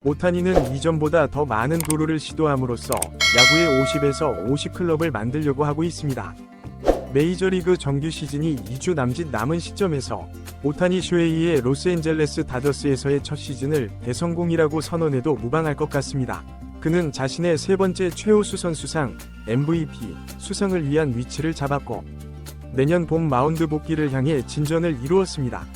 오타니는 이전보다 더 많은 도루를 시도함으로써 야구의 50에서 50클럽을 만들려고 하고 있습니다. 메이저리그 정규 시즌이 2주 남짓 남은 시점에서 오타니 쇼헤이의 로스앤젤레스 다저스에서의 첫 시즌을 대성공이라고 선언해도 무방할 것 같습니다. 그는 자신의 세 번째 최우수 선수상 MVP 수상을 위한 위치를 잡았고 내년 봄 마운드 복귀를 향해 진전을 이루었습니다.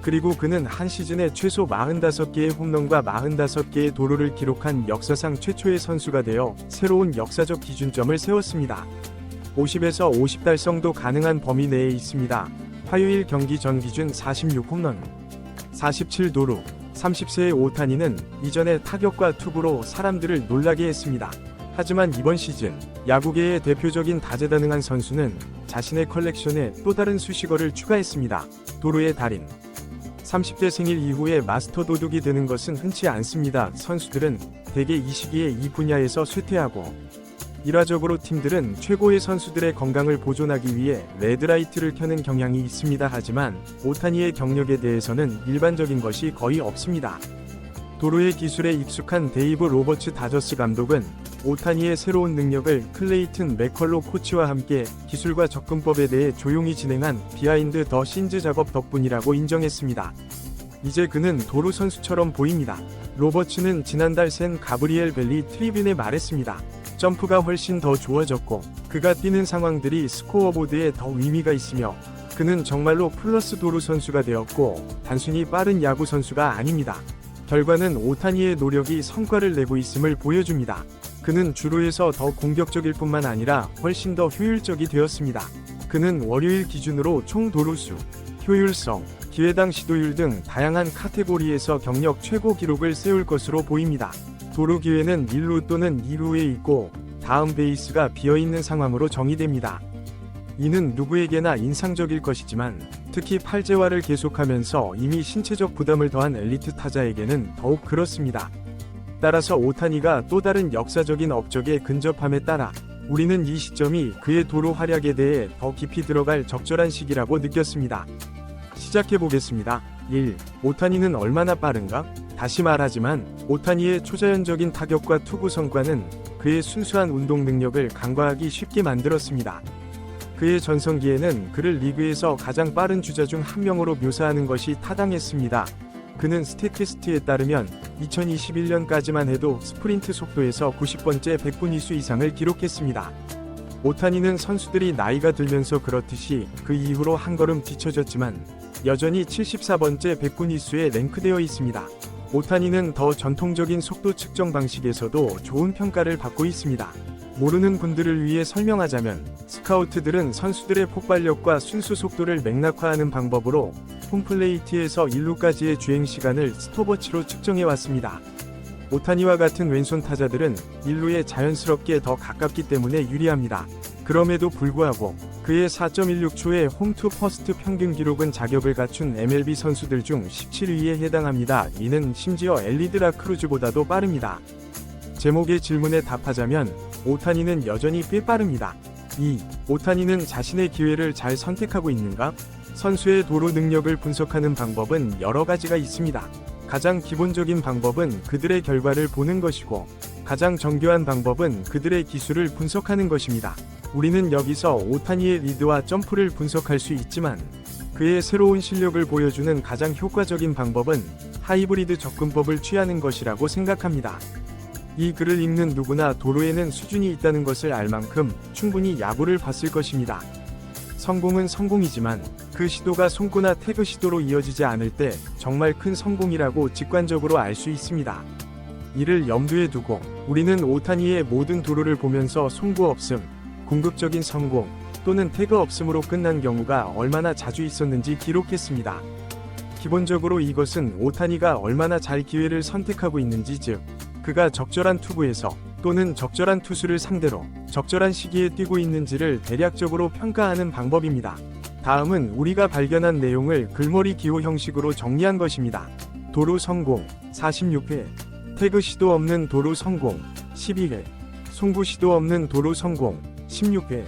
그리고 그는 한 시즌에 최소 45개의 홈런과 45개의 도루를 기록한 역사상 최초의 선수가 되어 새로운 역사적 기준점을 세웠습니다. 50에서 50 달성도 가능한 범위 내에 있습니다. 화요일 경기 전 기준 46홈런, 47도루, 30세의 오타니는 이전의 타격과 투구로 사람들을 놀라게 했습니다. 하지만 이번 시즌 야구계의 대표적인 다재다능한 선수는 자신의 컬렉션에 또 다른 수식어를 추가했습니다. 도루의 달인. 30대 생일 이후에 마스터 도둑이 되는 것은 흔치 않습니다. 선수들은 대개 이 시기에 이 분야에서 쇠퇴하고 일화적으로 팀들은 최고의 선수들의 건강을 보존하기 위해 레드라이트를 켜는 경향이 있습니다. 하지만 오타니의 경력에 대해서는 일반적인 것이 거의 없습니다. 도루의 기술에 익숙한 데이브 로버츠 다저스 감독은 오타니의 새로운 능력을 클레이튼 맥컬로 코치와 함께 기술과 접근법에 대해 조용히 진행한 비하인드 더 신즈 작업 덕분이라고 인정했습니다. 이제 그는 도루 선수처럼 보입니다. 로버츠는 지난달 샌 가브리엘 벨리 트리뷴에 말했습니다. 점프가 훨씬 더 좋아졌고 그가 뛰는 상황들이 스코어보드에 더 의미가 있으며 그는 정말로 플러스 도루 선수가 되었고 단순히 빠른 야구 선수가 아닙니다. 결과는 오타니의 노력이 성과를 내고 있음을 보여줍니다. 그는 주루에서 더 공격적일 뿐만 아니라 훨씬 더 효율적이 되었습니다. 그는 월요일 기준으로 총 도루수, 효율성, 기회당 시도율 등 다양한 카테고리에서 경력 최고 기록을 세울 것으로 보입니다. 도루 기회는 1루 또는 2루에 있고 다음 베이스가 비어있는 상황으로 정의됩니다. 이는 누구에게나 인상적일 것이지만 특히 팔재활을 계속하면서 이미 신체적 부담을 더한 엘리트 타자에게는 더욱 그렇습니다. 따라서 오타니가 또 다른 역사적인 업적에 근접함에 따라 우리는 이 시점이 그의 도루 활약에 대해 더 깊이 들어갈 적절한 시기라고 느꼈습니다. 시작해보겠습니다. 1. 오타니는 얼마나 빠른가? 다시 말하지만 오타니의 초자연적인 타격과 투구 성과는 그의 순수한 운동 능력을 간과하기 쉽게 만들었습니다. 그의 전성기에는 그를 리그에서 가장 빠른 주자 중 한 명으로 묘사하는 것이 타당했습니다. 그는 스태티스트에 따르면 2021년까지만 해도 스프린트 속도에서 90번째 100분 이수 이상을 기록했습니다. 오타니는 선수들이 나이가 들면서 그렇듯이 그 이후로 한 걸음 뒤처졌지만 여전히 74번째 100분 이수에 랭크되어 있습니다. 오타니는 더 전통적인 속도 측정 방식에서도 좋은 평가를 받고 있습니다. 모르는 분들을 위해 설명하자면 스카우트들은 선수들의 폭발력과 순수 속도를 맥락화하는 방법으로 홈플레이트에서 1루까지의 주행 시간을 스톱워치로 측정해왔습니다. 오타니와 같은 왼손 타자들은 1루에 자연스럽게 더 가깝기 때문에 유리합니다. 그럼에도 불구하고 그의 4.16초의 홈투 퍼스트 평균 기록은 자격을 갖춘 MLB 선수들 중 17위에 해당합니다. 이는 심지어 엘리드라 크루즈보다도 빠릅니다. 제목의 질문에 답하자면 오타니는 여전히 꽤 빠릅니다. 2. 오타니는 자신의 기회를 잘 선택하고 있는가? 선수의 도루 능력을 분석하는 방법은 여러 가지가 있습니다. 가장 기본적인 방법은 그들의 결과를 보는 것이고 가장 정교한 방법은 그들의 기술을 분석하는 것입니다. 우리는 여기서 오타니의 리드와 점프를 분석할 수 있지만 그의 새로운 실력을 보여주는 가장 효과적인 방법은 하이브리드 접근법을 취하는 것이라고 생각합니다. 이 글을 읽는 누구나 도루에는 수준이 있다는 것을 알 만큼 충분히 야구를 봤을 것입니다. 성공은 성공이지만 그 시도가 송구나 태그 시도로 이어지지 않을 때 정말 큰 성공이라고 직관적으로 알 수 있습니다. 이를 염두에 두고 우리는 오타니의 모든 도루를 보면서 송구 없음, 궁극적인 성공 또는 태그 없음으로 끝난 경우가 얼마나 자주 있었는지 기록했습니다. 기본적으로 이것은 오타니가 얼마나 잘 기회를 선택하고 있는지, 즉 그가 적절한 투구에서 또는 적절한 투수를 상대로 적절한 시기에 뛰고 있는지를 대략적으로 평가하는 방법입니다. 다음은 우리가 발견한 내용을 글머리 기호 형식으로 정리한 것입니다. 도루 성공 46회, 태그 시도 없는 도루 성공 12회, 송구 시도 없는 도루 성공 16회.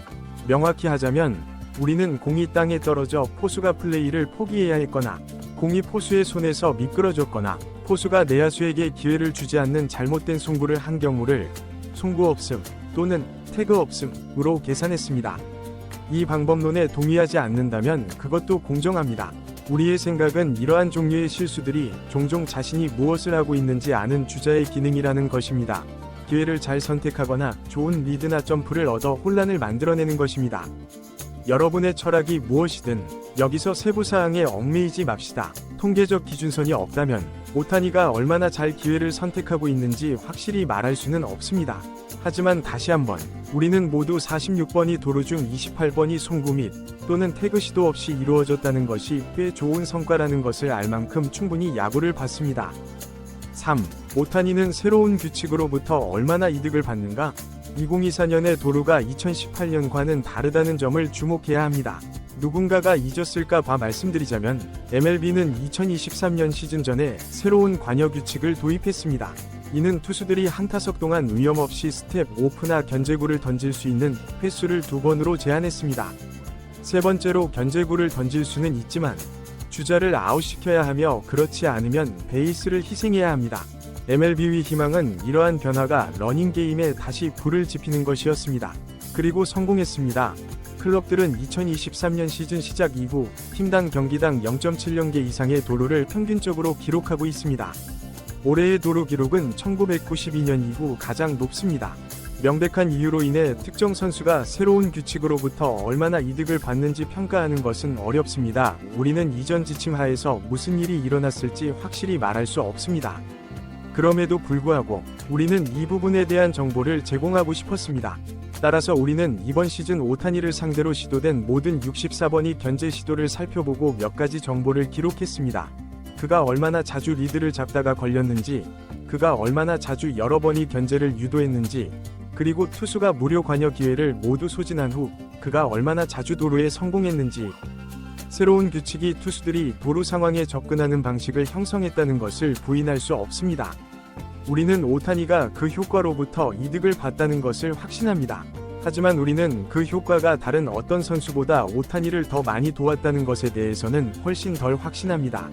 명확히 하자면 우리는 공이 땅에 떨어져 포수가 플레이를 포기해야 했거나 공이 포수의 손에서 미끄러졌거나 포수가 내야수에게 기회를 주지 않는 잘못된 송구를 한 경우를 송구 없음 또는 태그 없음으로 계산했습니다. 이 방법론에 동의하지 않는다면 그것도 공정합니다. 우리의 생각은 이러한 종류의 실수들이 종종 자신이 무엇을 하고 있는지 아는 주자의 기능이라는 것입니다. 기회를 잘 선택하거나 좋은 리드나 점프를 얻어 혼란을 만들어내는 것입니다. 여러분의 철학이 무엇이든 여기서 세부사항에 얽매이지 맙시다. 통계적 기준선이 없다면 오타니가 얼마나 잘 기회를 선택하고 있는지 확실히 말할 수는 없습니다. 하지만 다시 한번 우리는 모두 46번이 도루 중 28번이 송구 및 또는 태그 시도 없이 이루어졌다는 것이 꽤 좋은 성과라는 것을 알 만큼 충분히 야구를 봤습니다. 3. 오타니는 새로운 규칙으로부터 얼마나 이득을 받는가? 2024년의 도루가 2018년과는 다르다는 점을 주목해야 합니다. 누군가가 잊었을까 봐 말씀드리자면 MLB는 2023년 시즌 전에 새로운 관여 규칙을 도입했습니다. 이는 투수들이 한 타석 동안 위험 없이 스텝 오프나 견제구를 던질 수 있는 횟수를 2번으로 제한했습니다. 세 번째로 견제구를 던질 수는 있지만 주자를 아웃시켜야 하며 그렇지 않으면 베이스를 희생해야 합니다. MLB의 희망은 이러한 변화가 러닝게임에 다시 불을 지피는 것이었습니다. 그리고 성공했습니다. 클럽들은 2023년 시즌 시작 이후 팀당 경기당 0.7연계 이상의 도루를 평균적으로 기록하고 있습니다. 올해의 도루 기록은 1992년 이후 가장 높습니다. 명백한 이유로 인해 특정 선수가 새로운 규칙으로부터 얼마나 이득을 받는지 평가하는 것은 어렵습니다. 우리는 이전 지침 하에서 무슨 일이 일어났을지 확실히 말할 수 없습니다. 그럼에도 불구하고 우리는 이 부분에 대한 정보를 제공하고 싶었습니다. 따라서 우리는 이번 시즌 오타니를 상대로 시도된 모든 64번이 견제 시도를 살펴보고 몇 가지 정보를 기록했습니다. 그가 얼마나 자주 리드를 잡다가 걸렸는지, 그가 얼마나 자주 여러 번이 견제를 유도했는지, 그리고 투수가 무료 관여 기회를 모두 소진한 후 그가 얼마나 자주 도루에 성공했는지. 새로운 규칙이 투수들이 도루 상황에 접근하는 방식을 형성했다는 것을 부인할 수 없습니다. 우리는 오타니가 그 효과로부터 이득을 봤다는 것을 확신합니다. 하지만 우리는 그 효과가 다른 어떤 선수보다 오타니를 더 많이 도왔다는 것에 대해서는 훨씬 덜 확신합니다.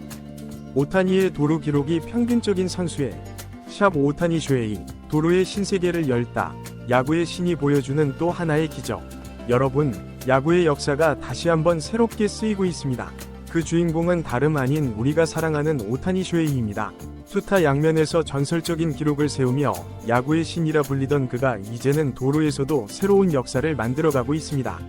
오타니의 도루 기록이 평균적인 선수의 샵 오타니 쉐이, 도루의 신세계를 열다, 야구의 신이 보여주는 또 하나의 기적. 여러분, 야구의 역사가 다시 한번 새롭게 쓰이고 있습니다. 그 주인공은 다름 아닌 우리가 사랑하는 오타니 쉐이입니다. 투타 양면에서 전설적인 기록을 세우며 야구의 신이라 불리던 그가 이제는 도루에서도 새로운 역사를 만들어가고 있습니다.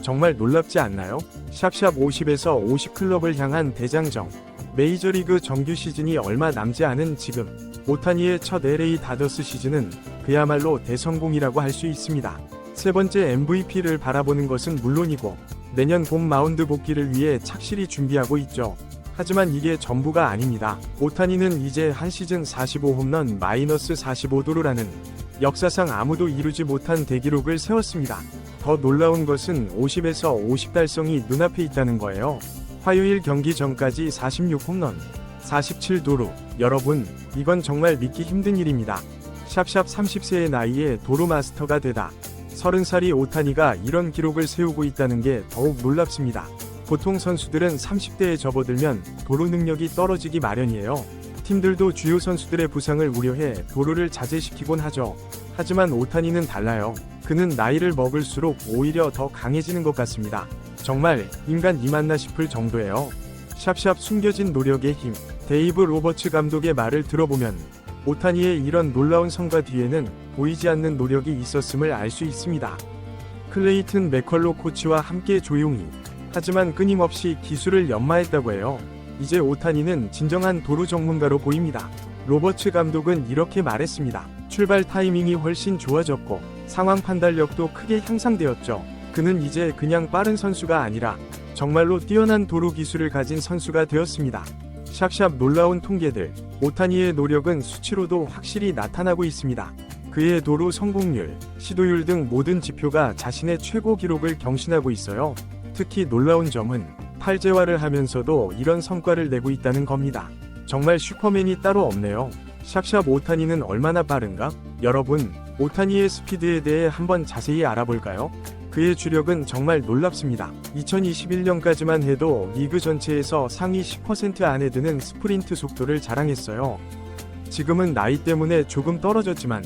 정말 놀랍지 않나요? 샵샵 50에서 50 클럽을 향한 대장정. 메이저리그 정규 시즌이 얼마 남지 않은 지금 오타니의 첫 LA 다저스 시즌은 그야말로 대성공이라고 할 수 있습니다. 세 번째 MVP를 바라보는 것은 물론이고 내년 봄 마운드 복귀를 위해 착실히 준비하고 있죠. 하지만 이게 전부가 아닙니다. 오타니는 이제 한 시즌 45홈런 마이너스 45도루라는 역사상 아무도 이루지 못한 대기록을 세웠습니다. 더 놀라운 것은 50에서 50 달성이 눈앞에 있다는 거예요. 화요일 경기 전까지 46홈런, 47도루. 여러분, 이건 정말 믿기 힘든 일입니다. 샵샵 30세의 나이에 도루 마스터가 되다. 30살이 오타니가 이런 기록을 세우고 있다는 게 더욱 놀랍습니다. 보통 선수들은 30대에 접어들면 도루 능력이 떨어지기 마련이에요. 팀들도 주요 선수들의 부상을 우려해 도루를 자제시키곤 하죠. 하지만 오타니는 달라요. 그는 나이를 먹을수록 오히려 더 강해지는 것 같습니다. 정말 인간이 맞나 싶을 정도예요. 샵샵 숨겨진 노력의 힘. 데이브 로버츠 감독의 말을 들어보면 오타니의 이런 놀라운 성과 뒤에는 보이지 않는 노력이 있었음을 알 수 있습니다. 클레이튼 맥컬로 코치와 함께 조용히 하지만 끊임없이 기술을 연마했다고 해요. 이제 오타니는 진정한 도루 전문가로 보입니다. 로버츠 감독은 이렇게 말했습니다. 출발 타이밍이 훨씬 좋아졌고 상황 판단력도 크게 향상되었죠. 그는 이제 그냥 빠른 선수가 아니라 정말로 뛰어난 도루 기술을 가진 선수가 되었습니다. 샵샵 놀라운 통계들. 오타니의 노력은 수치로도 확실히 나타나고 있습니다. 그의 도루 성공률, 시도율 등 모든 지표가 자신의 최고 기록을 경신하고 있어요. 특히 놀라운 점은 팔재활을 하면서도 이런 성과를 내고 있다는 겁니다. 정말 슈퍼맨이 따로 없네요. 샵샵 오타니는 얼마나 빠른가? 여러분, 오타니의 스피드에 대해 한번 자세히 알아볼까요? 그의 주력은 정말 놀랍습니다. 2021년까지만 해도 리그 전체에서 상위 10% 안에 드는 스프린트 속도를 자랑했어요. 지금은 나이 때문에 조금 떨어졌지만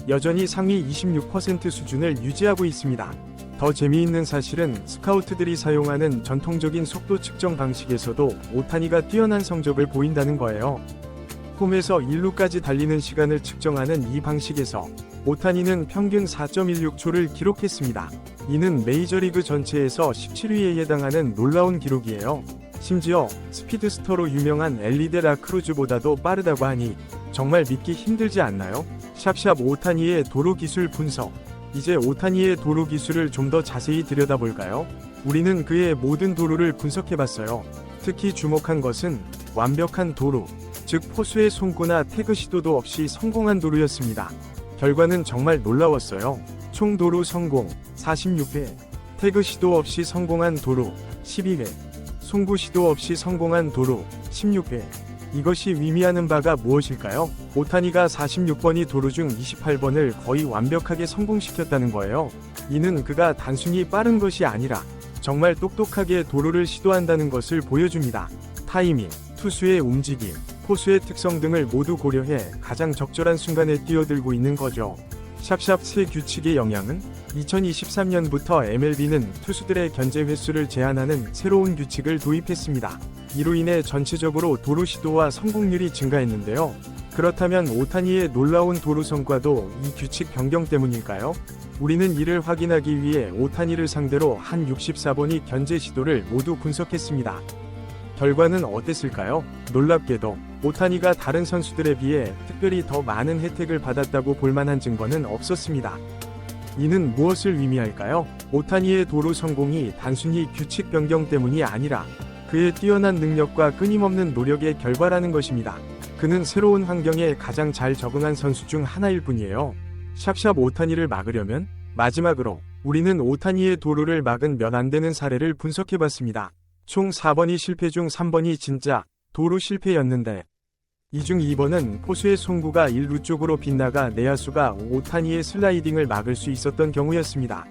여전히 상위 26% 수준을 유지하고 있습니다. 더 재미있는 사실은 스카우트들이 사용하는 전통적인 속도 측정 방식에서도 오타니가 뛰어난 성적을 보인다는 거예요. 홈에서 1루까지 달리는 시간을 측정하는 이 방식에서 오타니는 평균 4.16초를 기록했습니다. 이는 메이저리그 전체에서 17위에 해당하는 놀라운 기록이에요. 심지어 스피드스터로 유명한 엘리 라 크루즈보다도 빠르다고 하니 정말 믿기 힘들지 않나요? 샵샵 오타니의 도루 기술 분석. 이제 오타니의 도루 기술을 좀 더 자세히 들여다볼까요? 우리는 그의 모든 도루를 분석해봤어요. 특히 주목한 것은 완벽한 도루, 즉 포수의 송구나 태그 시도도 없이 성공한 도루였습니다. 결과는 정말 놀라웠어요. 총 도루 성공 46회, 태그 시도 없이 성공한 도루 12회, 송구 시도 없이 성공한 도루 16회. 이것이 의미하는 바가 무엇일까요? 오타니가 46번이 도루 중 28번을 거의 완벽하게 성공시켰다는 거예요. 이는 그가 단순히 빠른 것이 아니라 정말 똑똑하게 도루를 시도한다는 것을 보여줍니다. 타이밍, 투수의 움직임, 포수의 특성 등을 모두 고려해 가장 적절한 순간에 뛰어들고 있는 거죠. 샵샵 새 규칙의 영향은 2023년부터 MLB는 투수들의 견제 횟수를 제한하는 새로운 규칙을 도입했습니다. 이로 인해 전체적으로 도루 시도와 성공률이 증가했는데요. 그렇다면 오타니의 놀라운 도루 성과도 이 규칙 변경 때문일까요? 우리는 이를 확인하기 위해 오타니를 상대로 한 64번의 견제 시도를 모두 분석했습니다. 결과는 어땠을까요? 놀랍게도 오타니가 다른 선수들에 비해 특별히 더 많은 혜택을 받았다고 볼만한 증거는 없었습니다. 이는 무엇을 의미할까요? 오타니의 도루 성공이 단순히 규칙 변경 때문이 아니라 그의 뛰어난 능력과 끊임없는 노력의 결과라는 것입니다. 그는 새로운 환경에 가장 잘 적응한 선수 중 하나일 뿐이에요. 샵샵 오타니를 막으려면 마지막으로 우리는 오타니의 도루를 막은 몇 안 되는 사례를 분석해봤습니다. 총 4번이 실패 중 3번이 진짜 도루 실패였는데 이 중 2번은 포수의 송구가 1루 쪽으로 빗나가 내야수가 오타니의 슬라이딩을 막을 수 있었던 경우였습니다.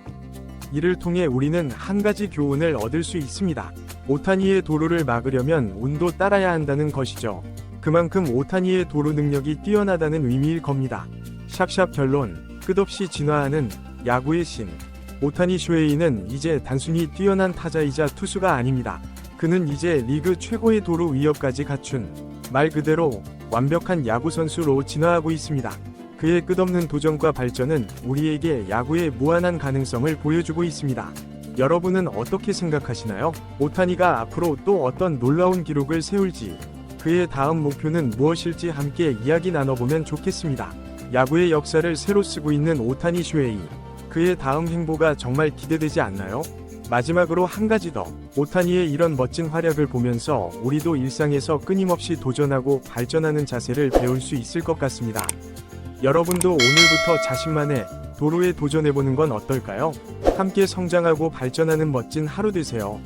이를 통해 우리는 한 가지 교훈을 얻을 수 있습니다. 오타니의 도루를 막으려면 운도 따라야 한다는 것이죠. 그만큼 오타니의 도루 능력이 뛰어나다는 의미일 겁니다. 샵샵 결론, 끝없이 진화하는 야구의 신. 오타니 쇼헤이는 이제 단순히 뛰어난 타자이자 투수가 아닙니다. 그는 이제 리그 최고의 도루 위협까지 갖춘 말 그대로 완벽한 야구 선수로 진화하고 있습니다. 그의 끝없는 도전과 발전은 우리에게 야구의 무한한 가능성을 보여주고 있습니다. 여러분은 어떻게 생각하시나요? 오타니가 앞으로 또 어떤 놀라운 기록을 세울지, 그의 다음 목표는 무엇일지 함께 이야기 나눠보면 좋겠습니다. 야구의 역사를 새로 쓰고 있는 오타니 쇼헤이. 그의 다음 행보가 정말 기대되지 않나요? 마지막으로 한 가지 더. 오타니의 이런 멋진 활약을 보면서 우리도 일상에서 끊임없이 도전하고 발전하는 자세를 배울 수 있을 것 같습니다. 여러분도 오늘부터 자신만의 도루에 도전해보는 건 어떨까요? 함께 성장하고 발전하는 멋진 하루 되세요.